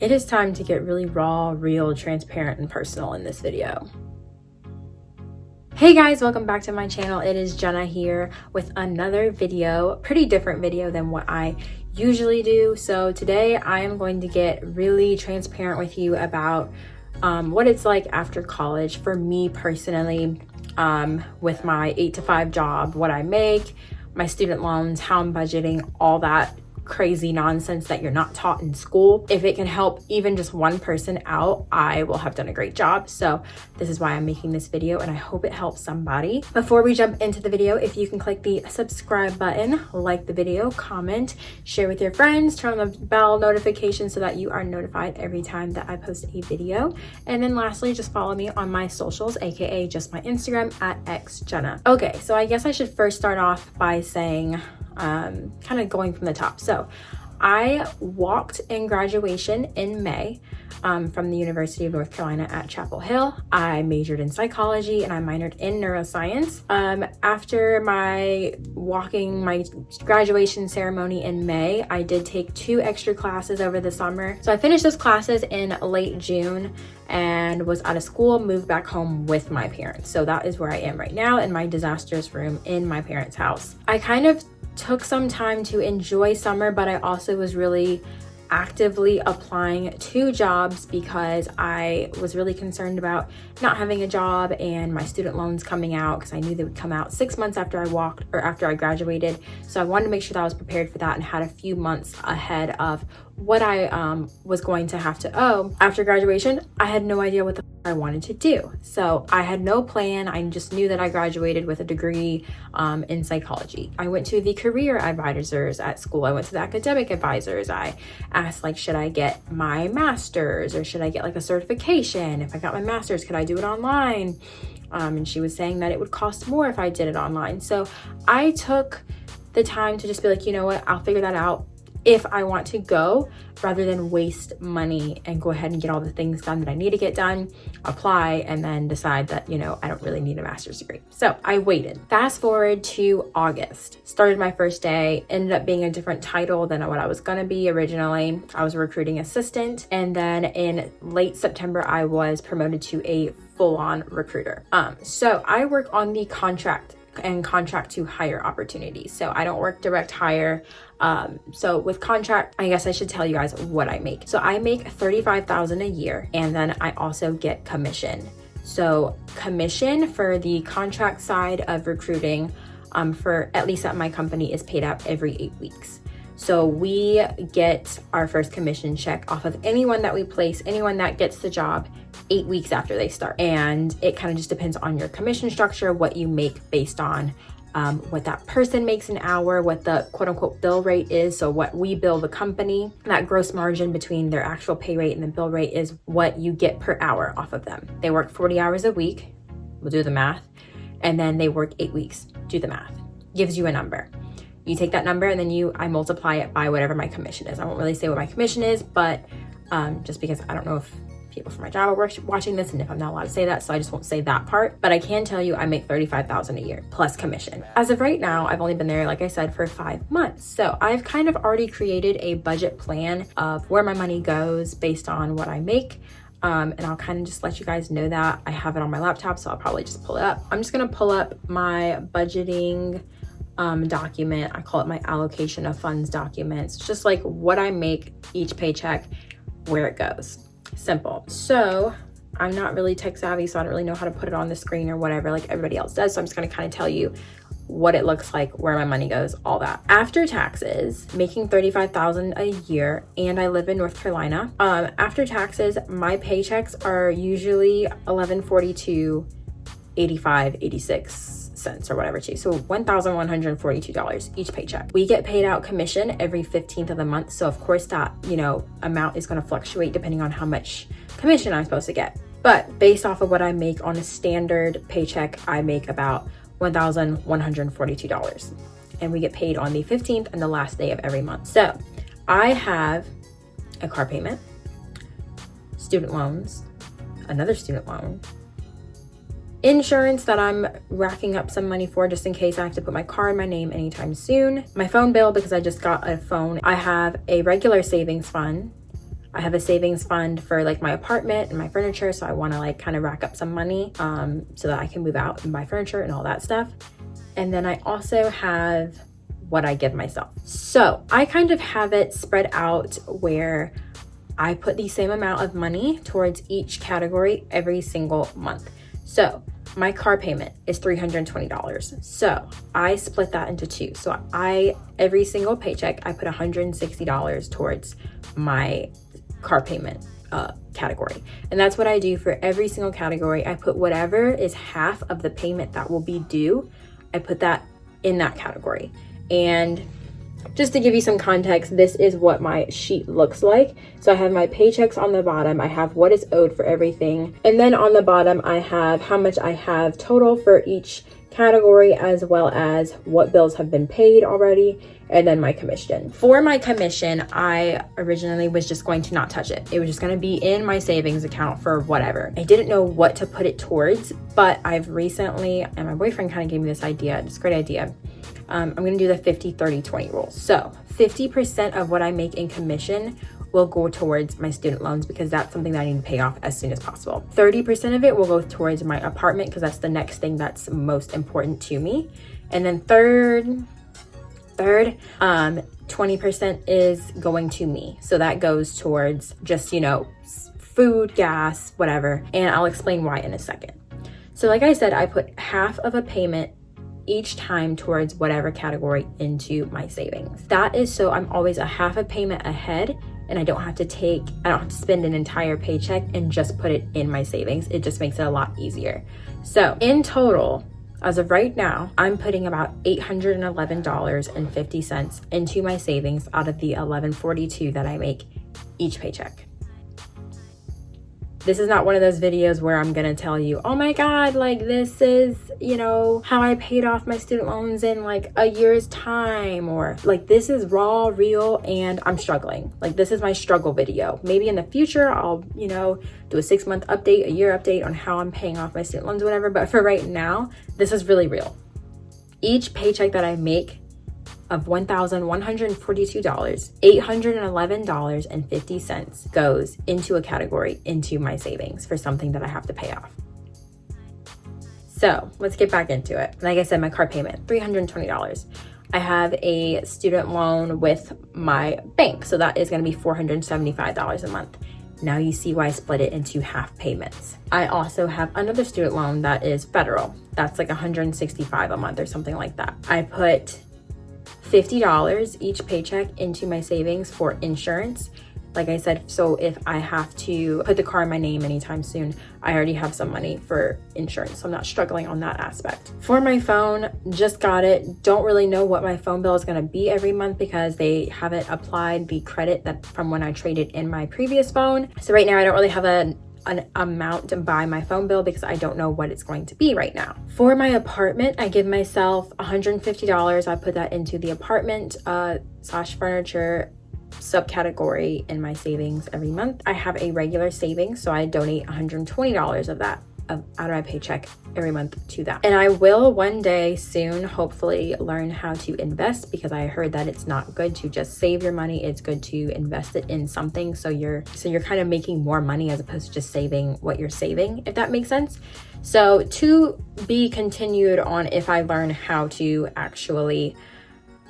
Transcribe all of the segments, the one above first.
It is time to get really raw, real, transparent, and personal in this video. Hey guys, welcome back to my channel. It is Jenna here with another video, pretty different video than what I usually do. So today I am going to get really transparent with you about what it's like after college for me personally, with my 8-to-5 job, what I make, my student loans, how I'm budgeting, all that crazy nonsense that you're not taught in school. If it can help even just one person out, I will have done a great job. So this is why I'm making this video, and I hope it helps somebody. Before we jump into the video, if you can click the subscribe button, like the video, comment, share with your friends, turn on the bell notification so that you are notified every time that I post a video. And then lastly, just follow me on my socials, aka just my Instagram at xjenna. Okay, so I guess I should first start off by saying, kind of going from the top. So I walked in graduation in May from the University of North Carolina at Chapel Hill. I majored in psychology and I minored in neuroscience. After my graduation ceremony in May, I did take 2 extra classes over the summer. So I finished those classes in late June and was out of school, moved back home with my parents. So that is where I am right now, in my disastrous room in my parents' house. I kind of took some time to enjoy summer, but I also was really actively applying to jobs because I was really concerned about not having a job and my student loans coming out, because I knew they would come out 6 months after I graduated. So I wanted to make sure that I was prepared for that and had a few months ahead of what I was going to have to owe. After graduation, I had no idea what the I wanted to do. So I had no plan. I just knew that I graduated with a degree in psychology. I went to the career advisors at school. I went to the academic advisors. I asked, like, should I get my master's or should I get like a certification? If I got my master's, could I do it online? And she was saying that it would cost more if I did it online. So I took the time to just be like, you know what, I'll figure that out if I want to go, rather than waste money and go ahead and get all the things done that I need to get done, apply, and then decide that, you know, I don't really need a master's degree. So I waited. Fast forward to August. Started my first day, ended up being a different title than what I was gonna be originally. I was a recruiting assistant. And then in late September, I was promoted to a full-on recruiter. So I work on the contract to hire opportunities. So I don't work direct hire. So with contract, I guess I should tell you guys what I make. So I make $35,000 a year, and then I also get commission. So commission for the contract side of recruiting, for at least at my company, is paid out every 8 weeks. So we get our first commission check off of anyone that we place, anyone that gets the job, 8 weeks after they start. And it kind of just depends on your commission structure, what you make based on what that person makes an hour, what the quote unquote bill rate is. So what we bill the company, that gross margin between their actual pay rate and the bill rate is what you get per hour off of them. They work 40 hours a week, we'll do the math, and then they work 8 weeks, do the math, gives you a number. You take that number and then I multiply it by whatever my commission is. I won't really say what my commission is, but just because I don't know if people from my job are watching this and if I'm not allowed to say that, so I just won't say that part. But I can tell you I make $35,000 a year plus commission. As of right now, I've only been there, like I said, for 5 months. So I've kind of already created a budget plan of where my money goes based on what I make. And I'll kind of just let you guys know that. I have it on my laptop, so I'll probably just pull it up. I'm just gonna pull up my budgeting document. I call it my allocation of funds document. It's just like what I make each paycheck, where it goes. Simple. So I'm not really tech savvy, so I don't really know how to put it on the screen or whatever like everybody else does. So I'm just gonna kind of tell you what it looks like, where my money goes, all that. After taxes, making $35,000 a year, and I live in North Carolina. After taxes, my paychecks are usually $11.42, 85, 86 cents or whatever too. So $1,142 each paycheck. We get paid out commission every 15th of the month. So of course that, you know, amount is going to fluctuate depending on how much commission I'm supposed to get. But based off of what I make on a standard paycheck, I make about $1,142. And we get paid on the 15th and the last day of every month. So I have a car payment, student loans, another student loan, insurance that I'm racking up some money for just in case I have to put my car in my name anytime soon, my phone bill because I just got a phone. I have a regular savings fund. I have a savings fund for like my apartment and my furniture. So I want to like kind of rack up some money so that I can move out and buy furniture and all that stuff. And then I also have what I give myself. So I kind of have it spread out where I put the same amount of money towards each category every single month. So my car payment is $320. So I split that into two. So every single paycheck, I put $160 towards my car payment category. And that's what I do for every single category. I put whatever is half of the payment that will be due, I put that in that category. And just to give you some context, this is what my sheet looks like. So I have my paychecks on the bottom. I have what is owed for everything. And then on the bottom, I have how much I have total for each category, as well as what bills have been paid already, and then my commission. For my commission, I originally was just going to not touch it. It was just going to be in my savings account for whatever. I didn't know what to put it towards, but I've recently, and my boyfriend kind of gave me this idea, this great idea. I'm going to do the 50-30-20 rule. So 50% of what I make in commission will go towards my student loans, because that's something that I need to pay off as soon as possible. 30% of it will go towards my apartment, because that's the next thing that's most important to me. And then third, 20% is going to me. So that goes towards just, food, gas, whatever. And I'll explain why in a second. So like I said, I put half of a payment each time towards whatever category into my savings. That is so I'm always a half a payment ahead, and I don't have to spend an entire paycheck and just put it in my savings. It just makes it a lot easier. So in total, as of right now, I'm putting about $811.50 into my savings out of the $1142 that I make each paycheck. This is not one of those videos where I'm gonna tell you, oh my God, like this is, how I paid off my student loans in like a year's time, or like this is raw, real, and I'm struggling. Like this is my struggle video. Maybe in the future, I'll, do a 6-month update, a year update on how I'm paying off my student loans, whatever. But for right now, this is really real. Each paycheck that I make of $1,142, $811.50 goes into a category, into my savings for something that I have to pay off. So let's get back into it. Like I said, my car payment, $320. I have a student loan with my bank, so that is going to be $475 a month. Now you see why I split it into half payments. I also have another student loan that is federal. That's like $165 a month or something like that. I put $50 each paycheck into my savings for insurance. Like I said, so if I have to put the car in my name anytime soon, I already have some money for insurance, so I'm not struggling on that aspect. For my phone, just got it. Don't really know what my phone bill is going to be every month, because they haven't applied the credit that from when I traded in my previous phone. So right now I don't really have an amount to buy my phone bill, because I don't know what it's going to be right now. For my apartment, I give myself $150. I put that into the apartment / furniture subcategory in my savings every month. I have a regular savings, so I donate $120 of that out of my paycheck every month to that. And I will one day soon hopefully learn how to invest, because I heard that it's not good to just save your money. It's good to invest it in something, so you're kind of making more money as opposed to just saving what you're saving, if that makes sense. So to be continued on if I learn how to actually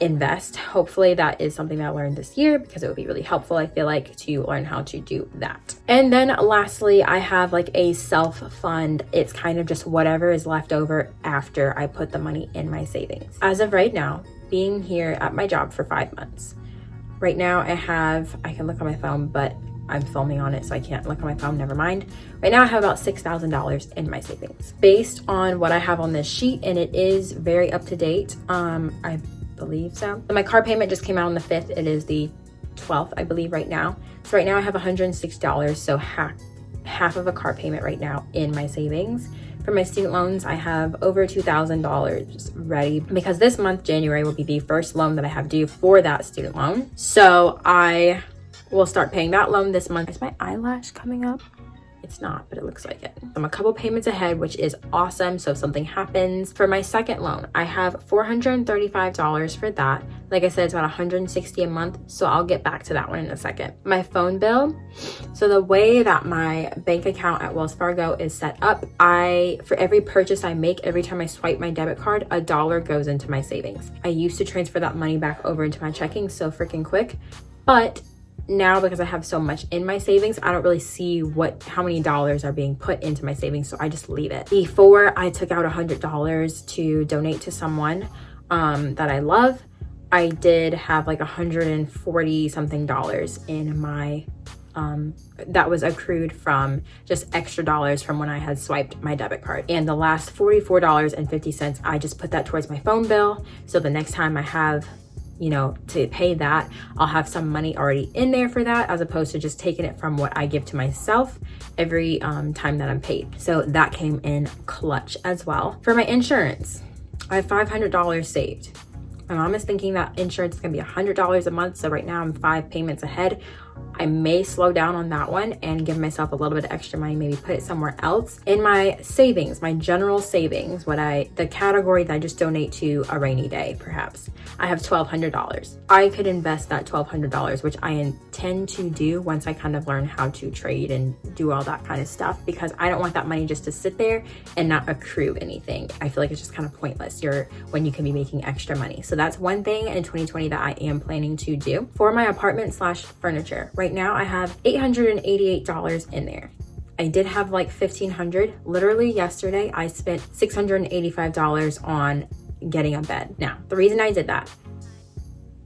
invest. Hopefully that is something that I learned this year, because it would be really helpful, I feel like, to learn how to do that. And then lastly, I have like a self fund. It's kind of just whatever is left over after I put the money in my savings. As of right now, being here at my job for 5 months, right now I can look on my phone, but I'm filming on it, so I can't look on my phone, never mind. Right now I have about $6,000 in my savings. Based on what I have on this sheet, and it is very up to date, I believe so. My car payment just came out on the 5th. It is the 12th, I believe, right now. So right now I have $106, so half of a car payment right now in my savings. For my student loans, I have over $2,000 ready, because this month, January, will be the first loan that I have due for that student loan. So I will start paying that loan this month. Is my eyelash coming up? It's not, but it looks like it. I'm a couple payments ahead, which is awesome. So if something happens for my second loan, I have $435 for that. Like I said, it's about $160 a month. So I'll get back to that one in a second. My phone bill. So the way that my bank account at Wells Fargo is set up, for every purchase I make, every time I swipe my debit card, $1 goes into my savings. I used to transfer that money back over into my checking so freaking quick, but now because I have so much in my savings, I don't really see how many dollars are being put into my savings, so I just leave it. Before, I took out $100 to donate to someone that I love. I did have like $140 something in my that was accrued from just extra dollars from when I had swiped my debit card. And the last $44.50, I just put that towards my phone bill. So the next time I have, to pay that, I'll have some money already in there for that, as opposed to just taking it from what I give to myself every time that I'm paid. So that came in clutch as well. For my insurance, I have $500 saved. My mom is thinking that insurance is gonna be $100 a month. So right now I'm 5 payments ahead. I may slow down on that one and give myself a little bit of extra money, maybe put it somewhere else. In my savings, my general savings, the category that I just donate to a rainy day, perhaps, I have $1,200. I could invest that $1,200, which I intend to do once I kind of learn how to trade and do all that kind of stuff, because I don't want that money just to sit there and not accrue anything. I feel like it's just kind of pointless when you can be making extra money. So that's one thing in 2020 that I am planning to do. For my apartment/furniture, right now I have $888 in there. I did have like $1,500. Literally yesterday, I spent $685 on getting a bed. Now, the reason I did that,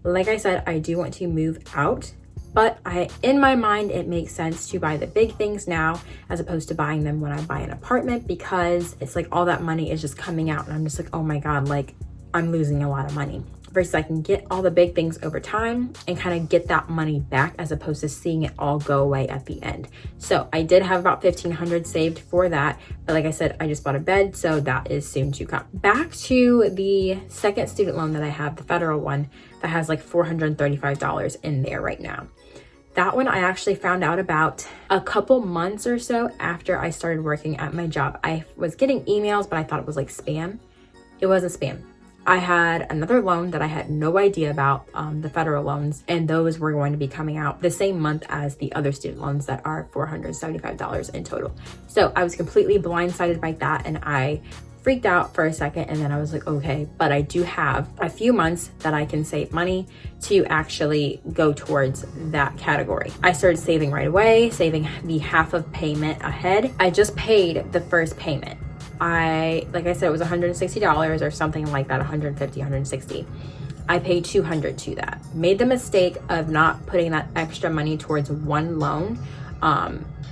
like I said, I do want to move out, but in my mind, it makes sense to buy the big things now as opposed to buying them when I buy an apartment, because it's like all that money is just coming out and I'm just like, oh my God, like I'm losing a lot of money. Versus I can get all the big things over time and kind of get that money back, as opposed to seeing it all go away at the end. So I did have about $1,500 saved for that. But like I said, I just bought a bed, so that is soon to come. Back to the second student loan that I have, the federal one, that has like $435 in there right now. That one I actually found out about a couple months or so after I started working at my job. I was getting emails, but I thought it was like spam. It wasn't spam. I had another loan that I had no idea about, the federal loans, and those were going to be coming out the same month as the other student loans that are $475 in total. So I was completely blindsided by that, and I freaked out for a second, and then I was like, okay, but I do have a few months that I can save money to actually go towards that category. I started saving right away, saving the half of payment ahead. I just paid the first payment. Like I said, it was $160 or something like that, $150, $160. I paid $200 to that. Made the mistake of not putting that extra money towards one loan.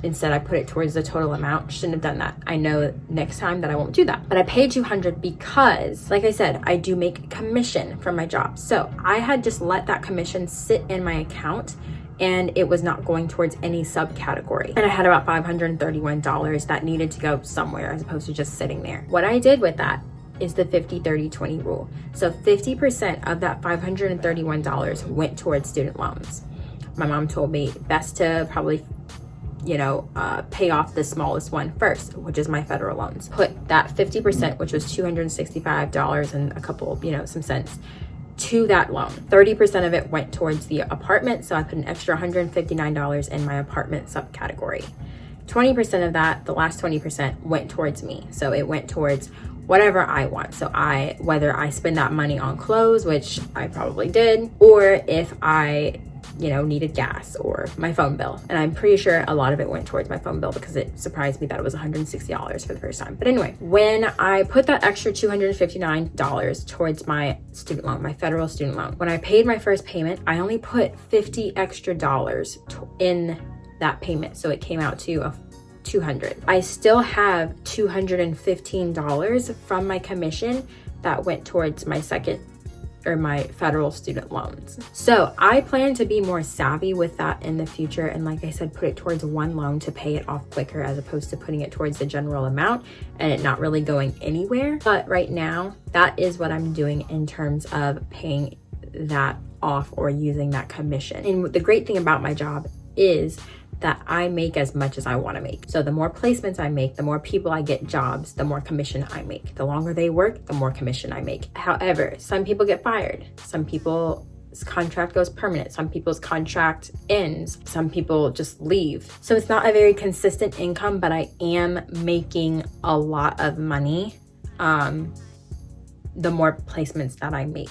Instead, I put it towards the total amount. Shouldn't have done that. I know next time that I won't do that. But I paid $200 because, like I said, I do make commission from my job. So I had just let that commission sit in my account, and it was not going towards any subcategory. And I had about $531 that needed to go somewhere as opposed to just sitting there. What I did with that is the 50-30-20 rule. So 50% of that $531 went towards student loans. My mom told me best to probably pay off the smallest one first, which is my federal loans. Put that 50%, which was $265 and a couple, some cents, to that loan. 30% of it went towards the apartment, so I put an extra $159 in my apartment subcategory. 20% of that, the last 20%, went towards me. So it went towards whatever I want. So whether I spend that money on clothes, which I probably did, or if I needed gas or my phone bill. And I'm pretty sure a lot of it went towards my phone bill because it surprised me that it was $160 for the first time. But anyway, when I put that extra $259 towards my student loan, my federal student loan, when I paid my first payment, I only put $50 extra in that payment. So it came out to $200. I still have $215 from my commission that went towards my my federal student loans. So I plan to be more savvy with that in the future. And like I said, put it towards one loan to pay it off quicker, as opposed to putting it towards the general amount and it not really going anywhere. But right now, that is what I'm doing in terms of paying that off or using that commission. And the great thing about my job is that I make as much as I want to make. So the more placements I make, the more people I get jobs, the more commission I make. The longer they work, the more commission I make. However, some people get fired. Some people's contract goes permanent. Some people's contract ends. Some people just leave. So it's not a very consistent income, but I am making a lot of money the more placements that I make.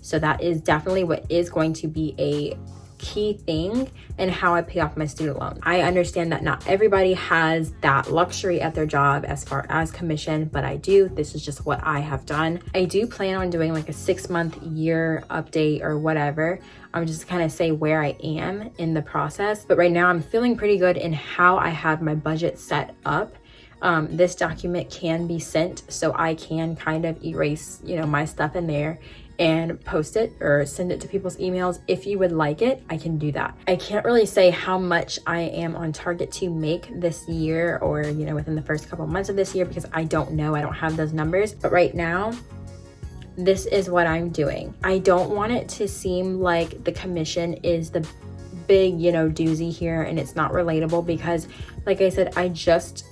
So that is definitely what is going to be a key thing in how I pay off my student loan. I understand that not everybody has that luxury at their job as far as commission, but I do. This is just what I have done. I do plan on doing like a 6-month year update or whatever. I'm just kind of say where I am in the process. But right now I'm feeling pretty good in how I have my budget set up. This document can be sent, so I can kind of erase, my stuff in there and post it or send it to people's emails. If you would like it, I can do that. I can't really say how much I am on target to make this year or, within the first couple months of this year, because I don't know. I don't have those numbers. But right now, this is what I'm doing. I don't want it to seem like the commission is the big, doozy here and it's not relatable, because like I said, I just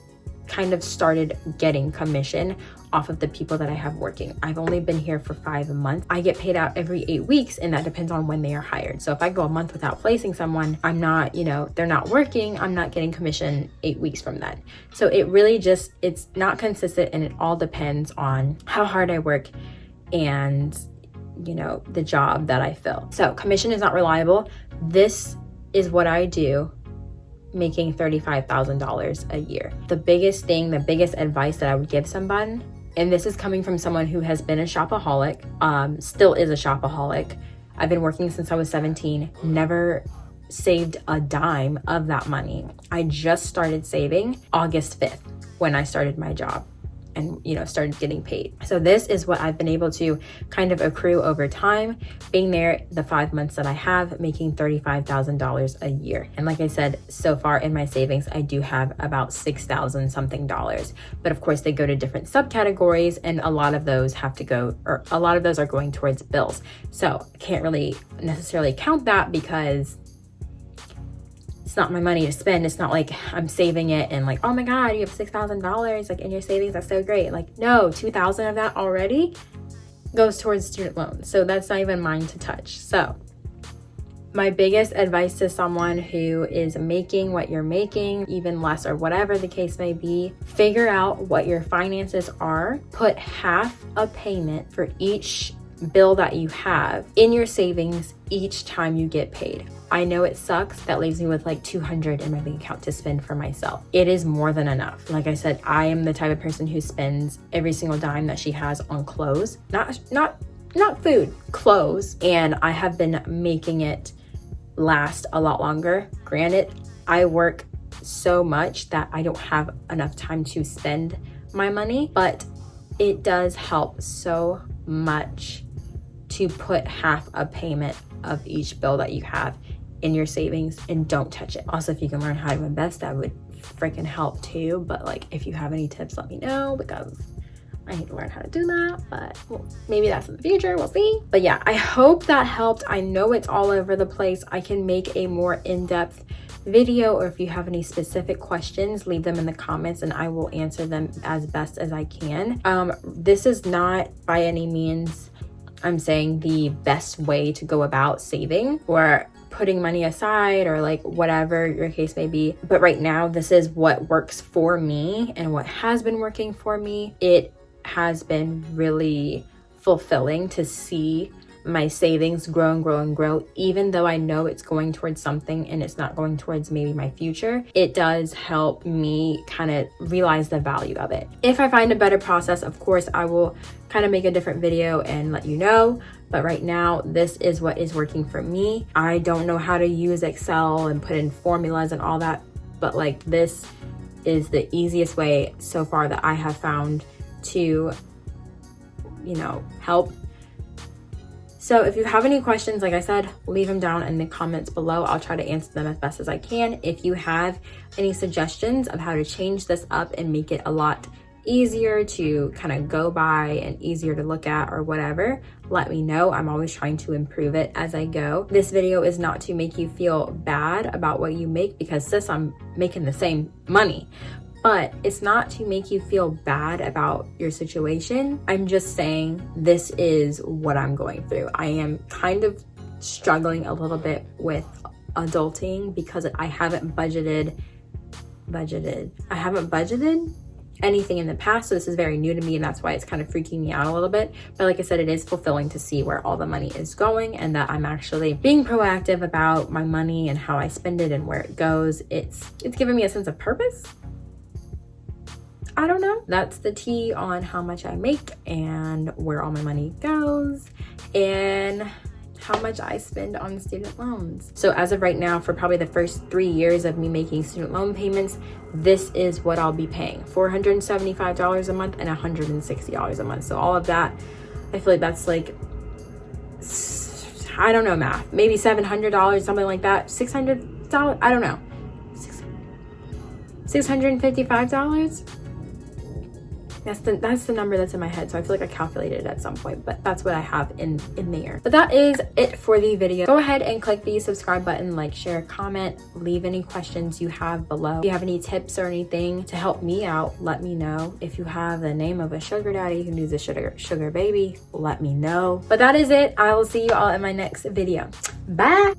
kind of started getting commission off of the people that I have working. I've only been here for 5 months. I get paid out every 8 weeks, and that depends on when they are hired. So if I go a month without placing someone, I'm not, they're not working, I'm not getting commission 8 weeks from that. So it really it's not consistent, and it all depends on how hard I work and, the job that I fill. So commission is not reliable. This is what I do, making $35,000 a year. The biggest advice that I would give someone, and this is coming from someone who has been a shopaholic, still is a shopaholic. I've been working since I was 17, never saved a dime of that money. I just started saving August 5th when I started my job and, started getting paid. So this is what I've been able to kind of accrue over time, being there the 5 months that I have, making $35,000 a year. And like I said, so far in my savings, I do have about $6,000 something dollars. But of course they go to different subcategories, and a lot of those are going towards bills. So I can't really necessarily count that because it's not my money to spend. It's not like I'm saving it and like, oh my God, you have $6,000 like in your savings. That's so great. Like, no, 2,000 of that already goes towards student loans. So that's not even mine to touch. So my biggest advice to someone who is making what you're making, even less or whatever the case may be, figure out what your finances are. Put half a payment for each bill that you have in your savings each time you get paid. I know it sucks. That leaves me with like $200 in my bank account to spend for myself. It is more than enough. Like I said, I am the type of person who spends every single dime that she has on clothes, not food, clothes. And I have been making it last a lot longer. Granted, I work so much that I don't have enough time to spend my money, but it does help so much to put half a payment of each bill that you have in your savings and don't touch it. Also, if you can learn how to invest, that would freaking help too. But like, if you have any tips, let me know, because I need to learn how to do that, but maybe that's in the future, we'll see. But yeah, I hope that helped. I know it's all over the place. I can make a more in-depth video, or if you have any specific questions, leave them in the comments and I will answer them as best as I can. This is not by any means, I'm saying, the best way to go about saving or putting money aside or like whatever your case may be. But right now, this is what works for me and what has been working for me. It has been really fulfilling to see my savings grow and grow and grow, even though I know it's going towards something and it's not going towards maybe my future. It does help me kind of realize the value of it. If I find a better process, of course, I will kind of make a different video and let you know. But right now, this is what is working for me. I don't know how to use Excel and put in formulas and all that, but like, this is the easiest way so far that I have found to, help. So if you have any questions, like I said, leave them down in the comments below. I'll try to answer them as best as I can. If you have any suggestions of how to change this up and make it a lot easier to kind of go by and easier to look at or whatever, let me know. I'm always trying to improve it as I go. This video is not to make you feel bad about what you make, because sis, I'm making the same money. But it's not to make you feel bad about your situation. I'm just saying this is what I'm going through. I am kind of struggling a little bit with adulting because I haven't budgeted anything in the past, so this is very new to me, and that's why it's kind of freaking me out a little bit. But like I said, it is fulfilling to see where all the money is going and that I'm actually being proactive about my money and how I spend it and where it goes. It's giving me a sense of purpose. I don't know. That's the tea on how much I make and where all my money goes and how much I spend on student loans. So as of right now, for probably the first 3 years of me making student loan payments, this is what I'll be paying: $475 a month and $160 a month. So all of that, I feel like that's like, I don't know math, maybe $700, something like that. $600, I don't know. $655? That's the number that's in my head. So I feel like I calculated it at some point, but that's what I have in there. But that is it for the video. Go ahead and click the subscribe button, like, share, comment, leave any questions you have below. If you have any tips or anything to help me out, let me know. If you have the name of a sugar daddy who needs a sugar baby, let me know. But that is it. I will see you all in my next video. Bye.